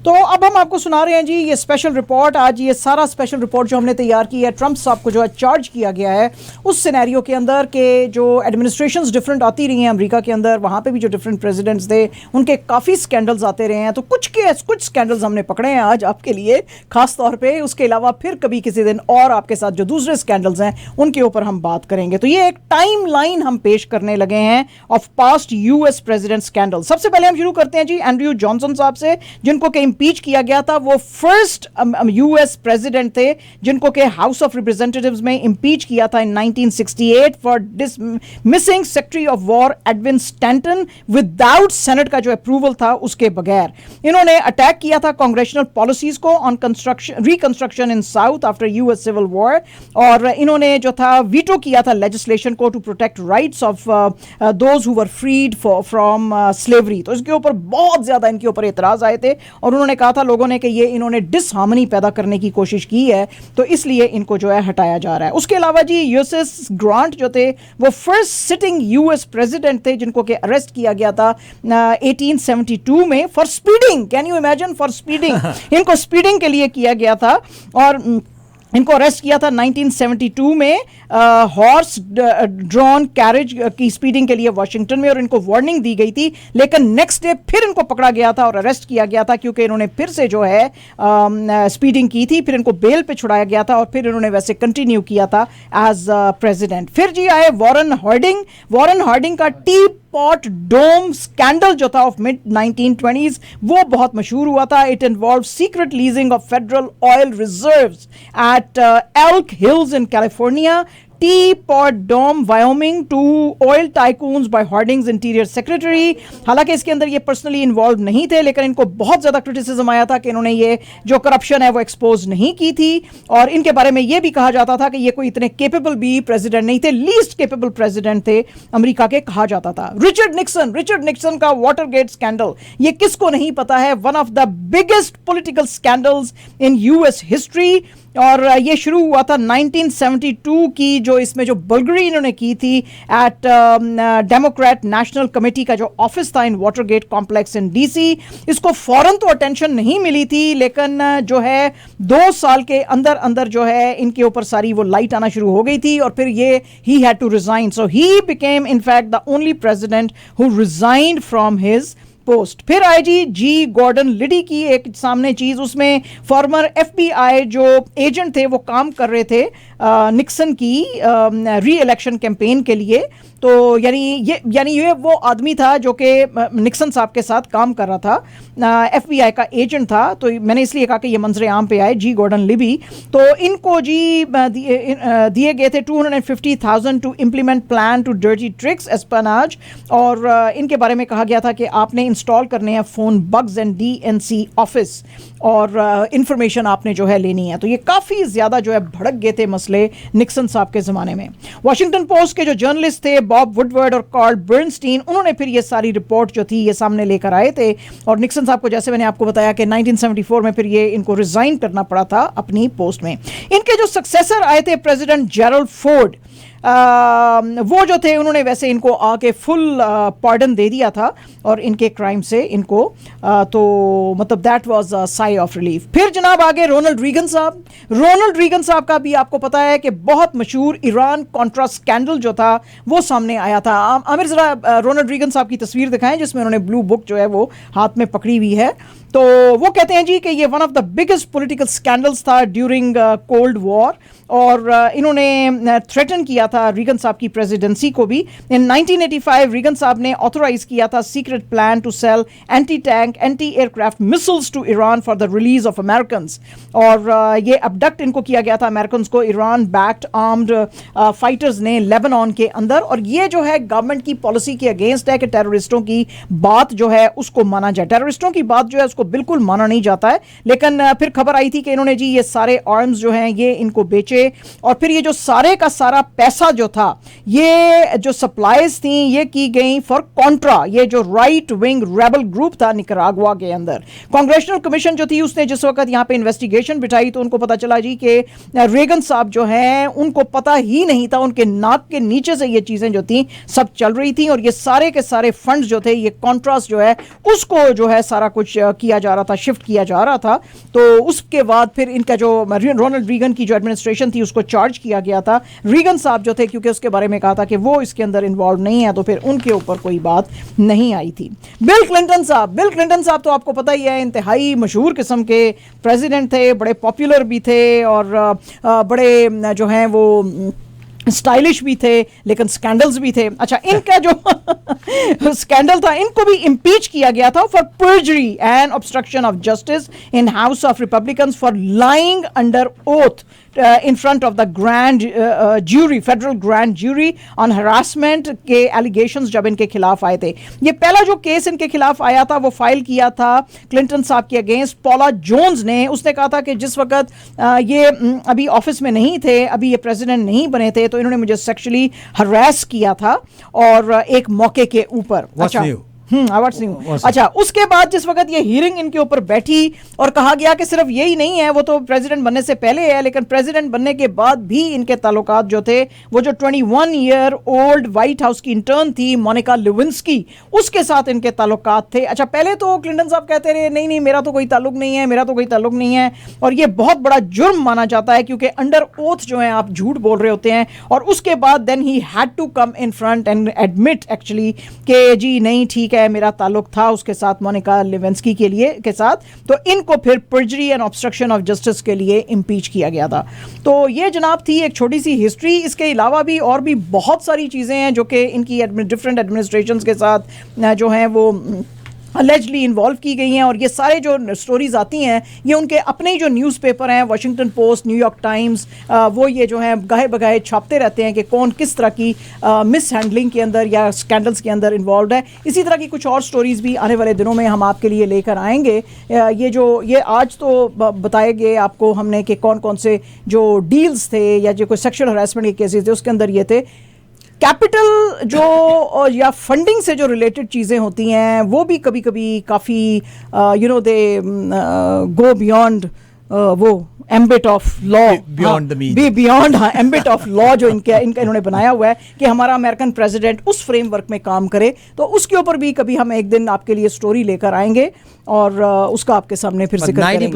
तो अब हम आपको सुना रहे हैं जी ये स्पेशल रिपोर्ट। आज ये सारा स्पेशल रिपोर्ट जो हमने तैयार की है, ट्रंप साहब को जो है चार्ज किया गया है उस सिनेरियो के अंदर के जो एडमिनिस्ट्रेशंस डिफरेंट आती रही हैं अमेरिका के अंदर, वहाँ पे भी जो डिफरेंट प्रेसिडेंट्स थे उनके काफ़ी स्कैंडल्स आते रहे हैं। तो कुछ स्कैंडल्स हमने पकड़े हैं आज आपके लिए खास तौर पे। उसके अलावा फिर कभी किसी दिन और आपके साथ जो दूसरे स्कैंडल्स हैं उनके ऊपर हम बात करेंगे। तो ये एक टाइम लाइन हम पेश करने लगे हैं of past US president scandal. सबसे पहले हम शुरू करते हैं जी एंड्रयू जॉनसन साहब से, जिनको के इंपीच किया गया था। वो फर्स्ट यूएस प्रेसिडेंट थे जिनको के हाउस ऑफ रिप्रेजेंटेटिव्स में इंपीच किया था इन 1968 for missing secretary of war Edwin Stanton without senate का जो अप्रूवल था उसके बगैर। इन्होंने अटैक किया था कांग्रेशनल पॉलिसीज को on reconstruction in south after US civil war, और इन्होंने जो था वीटो किया था लेजिस्लेशन को to protect rights of those who were freed from slavery. तो इसके ऊपर बहुत ज्यादा इनके ऊपर एतराज आए थे और उन्होंने कहा था लोगों ने कि ये इन्होंने डिसहार्मनी पैदा करने की कोशिश की है, तो इसलिए इनको जो है हटाया जा रहा है। उसके अलावा जी यूलियस ग्रांट जो थे वो फर्स्ट सिटिंग यूएस प्रेसिडेंट थे जिनको के अरेस्ट किया गया था 1872 में for speeding. Can you imagine, for speeding. इनको स्पीडिंग के लिए किया गया था और इनको अरेस्ट किया था 1972 में हॉर्स ड्रॉन कैरेज की स्पीडिंग के लिए वाशिंगटन में, और इनको वार्निंग दी गई थी। लेकिन नेक्स्ट डे फिर इनको पकड़ा गया था और अरेस्ट किया गया था क्योंकि इन्होंने फिर से जो है स्पीडिंग की थी। फिर इनको बेल पे छुड़ाया गया था और फिर इन्होंने वैसे कंटिन्यू किया था एज प्रेसिडेंट। फिर जी आए वॉरेन हार्डिंग का टी पॉट डोम स्कैंडल जो था ऑफ मिड 1920s, वो बहुत मशहूर हुआ था। It involve secret leasing of federal oil reserves at Elk Hills in California, Teapot Dome Wyoming to oil tycoons by Harding's interior secretary. हालांकि इसके अंदर ये पर्सनली इन्वॉल्व नहीं थे, लेकिन इनको बहुत ज्यादा क्रिटिसिज्म आया था कि इन्होंने ये जो करप्शन है वो एक्सपोज नहीं की थी, और इनके बारे में ये भी कहा जाता था कि ये कोई इतने केपेबल भी प्रेसिडेंट नहीं थे, लीस्ट केपेबल प्रेसिडेंट थे अमेरिका के कहा जाता था। रिचर्ड निक्सन का वाटरगेट स्कैंडल, ये किसको नहीं पता है, one of the biggest political scandals in US history. और ये शुरू हुआ था 1972 की, जो इसमें जो बल्गरी इन्होंने की थी एट डेमोक्रेट नेशनल कमेटी का जो ऑफिस था इन वाटरगेट कॉम्प्लेक्स इन डीसी। इसको फौरन तो अटेंशन नहीं मिली थी, लेकिन जो है 2 साल के अंदर अंदर जो है इनके ऊपर सारी वो लाइट आना शुरू हो गई थी, और फिर ये he had to resign. So he became in fact the only president who resigned from his post. फिर आए जी गॉर्डन लिडी की एक सामने चीज, उसमें फॉर्मर एफबीआई जो एजेंट थे वो काम कर रहे थे निक्सन की री इलेक्शन कैंपेन के लिए। तो यानी ये वो आदमी था जो कि निक्सन साहब के साथ काम कर रहा था, एफबीआई का एजेंट था। तो मैंने इसलिए कहा कि ये मंजरे आम पे आए जी गॉर्डन लिबी। तो इनको जी दिए गए थे 250,000 to implement plan to dirty tricks espionage, और इनके बारे में कहा गया था कि आपने इंस्टॉल करने हैं phone bugs and DNC office, और इंफॉर्मेशन आपने जो है लेनी है। तो ये काफ़ी ज़्यादा जो है भड़क गए थे मसले निक्सन साहब के ज़माने में। वॉशिंगटन पोस्ट के जो जर्नलिस्ट थे बॉब वुडवर्ड और कार्ल बर्नस्टीन, उन्होंने फिर ये सारी रिपोर्ट जो थी ये सामने लेकर आए थे, और निक्सन साहब को जैसे मैंने आपको बताया कि 1974 में फिर ये इनको रिजाइन करना पड़ा था अपनी पोस्ट में। इनके जो सक्सेसर आए थे प्रेसिडेंट जेरल्ड फोर्ड, वो जो थे उन्होंने वैसे इनको आके फुल पार्डन दे दिया था और इनके क्राइम से इनको तो मतलब that was a sigh of relief. फिर जनाब आगे रोनाल्ड रीगन साहब का भी आपको पता है कि बहुत मशहूर ईरान कॉन्ट्रा स्कैंडल जो था वो सामने आया था। आमिर जरा रोनाल्ड रीगन साहब की तस्वीर दिखाएं जिसमें उन्होंने ब्लू बुक जो है वो हाथ में पकड़ी हुई है। तो वो कहते हैं जी कि ये one of the biggest political scandals था ड्यूरिंग कोल्ड वॉर, और इन्होंने थ्रेटन किया था रीगन साहब की प्रेसिडेंसी को भी। इन 1985 रीगन साहब ने ऑथोराइज किया था secret plan to sell anti tank anti aircraft missiles to Iran for the release of Americans, और ये अबडक्ट इनको किया गया था अमेरिकन्स को ईरान बैक्ड आर्म्ड फाइटर्स ने लेबनान के अंदर। और ये जो है गवर्नमेंट की पॉलिसी के अगेंस्ट है कि टेररिस्टों की बात जो है उसको माना जाए। टेररिस्टों की बात जो है उसको बिल्कुल माना नहीं जाता है, लेकिन फिर खबर आई थी कि इन्होंने जी ये सारे आर्म्स जो हैं ये इनको बेचे, और फिर ये जो सारे का सारा पैसा जो था ये जो सप्लाईज थी ये की गई फॉर कॉन्ट्रा, ये जो राइट विंग रेबल ग्रुप था निकरागुआ के अंदर। कांग्रेशनल कमीशन जो थी उसने जिस वक्त यहाँ पे इन्वेस्टिगेशन बिठाई तो उनको पता चला जी कि रेगन साहब जो हैं उनको पता ही नहीं था, उनके नाक के नीचे से ये चीजें जो थी सब चल रही थी, और ये सारे के सारे फंड्स जो थे ये कॉन्ट्रास जो है उसको जो है सारा कुछ किया किया जा रहा था, शिफ्ट किया जा रहा था, तो उसके बाद फिर इनका जो रोनाल्ड रीगन की जो एडमिनिस्ट्रेशन थी उसको चार्ज किया गया था। रीगन साहब जो थे, क्योंकि उसके बारे में कहा था कि वो इसके अंदर इन्वॉल्व नहीं है, तो फिर उनके ऊपर कोई बात नहीं आई थी। बिल क्लिंटन साहब तो आपको पता ही है, इंतहाई मशहूर किस्म के प्रेसिडेंट थे, बड़े पॉपुलर भी थे और बड़े जो हैं वो स्टाइलिश भी थे, लेकिन स्कैंडल्स भी थे। अच्छा, इनका जो स्कैंडल था, इनको भी इम्पीच किया गया था for पर्जरी and obstruction of justice in house of Republicans for lying under oath in front of the grand jury, federal grand jury on harassment के allegations जब इनके खिलाफ आए थे। ये पहला जो केस इनके खिलाफ आया था वो फाइल किया था क्लिंटन साहब के अगेंस्ट पॉला जोन्स ने। उसने कहा था कि जिस वक्त ये अभी ऑफिस में नहीं थे, अभी ये प्रेसिडेंट नहीं बने थे, तो इन्होंने मुझे सेक्सुअली हरास किया था और एक मौके के ऊपर। अच्छा, अच्छा, उसके बाद जिस वक्त ये हियरिंग इनके ऊपर बैठी और कहा गया कि सिर्फ यही नहीं है, वो तो प्रेसिडेंट बनने से पहले है, लेकिन प्रेसिडेंट बनने के बाद भी इनके ताल्लुकात जो थे, वो जो 21 ईयर ओल्ड व्हाइट हाउस की इंटर्न थी मोनिका लेविंस्की, उसके साथ इनके ताल्लुकात थे। अच्छा, पहले तो क्लिंटन साहब कहते रहे नहीं नहीं मेरा तो कोई ताल्लुक नहीं है, मेरा तो कोई ताल्लुक नहीं है, और ये बहुत बड़ा जुर्म माना जाता है क्योंकि अंडर ओथ जो है आप झूठ बोल रहे होते हैं। और उसके बाद then he had to come in front and admit actually कि जी नहीं ठीक है, मेरा ताल्लुक था उसके साथ, मोनिका लेविंस्की के साथ। तो इनको फिर पर्जरी एंड ऑब्स्ट्रक्शन ऑफ जस्टिस के लिए इम्पीच किया गया था। तो ये जनाब थी एक छोटी सी हिस्ट्री। इसके अलावा भी और भी बहुत सारी चीज़ें हैं जो कि इनकी डिफरेंट एडमिनिस्ट्रेशंस के साथ जो हैं वो अलेजली इन्वॉल्व की गई हैं। और ये सारे जो स्टोरीज आती हैं ये उनके अपने ही जो न्यूज़पेपर हैं, वाशिंगटन पोस्ट, न्यूयॉर्क टाइम्स, वो ये जो हैं गाहे बगाहे छापते रहते हैं कि कौन किस तरह की मिस हैंडलिंग के अंदर या स्कैंडल्स के अंदर इन्वॉल्व है। इसी तरह की कुछ और स्टोरीज़ भी आने वाले दिनों में हम आपके लिए लेकर आएंगे। ये आज तो बताए गए आपको हमने कि कौन कौन से जो डील्स थे या जो कोई सेक्शुअल हरासमेंट के केसेस थे उसके अंदर ये थे। कैपिटल जो या फंडिंग से जो रिलेटेड चीज़ें होती हैं वो भी कभी कभी काफ़ी दे गो बियॉन्ड वो ambit of law, beyond ambit of law जो इनका इन्होंने बनाया हुआ है कि हमारा अमेरिकन प्रेसिडेंट उस फ्रेमवर्क में काम करे। तो उसके ऊपर भी कभी हम एक दिन आपके लिए स्टोरी लेकर आएंगे और उसका आपके सामने फिर जिक्र करेंगे।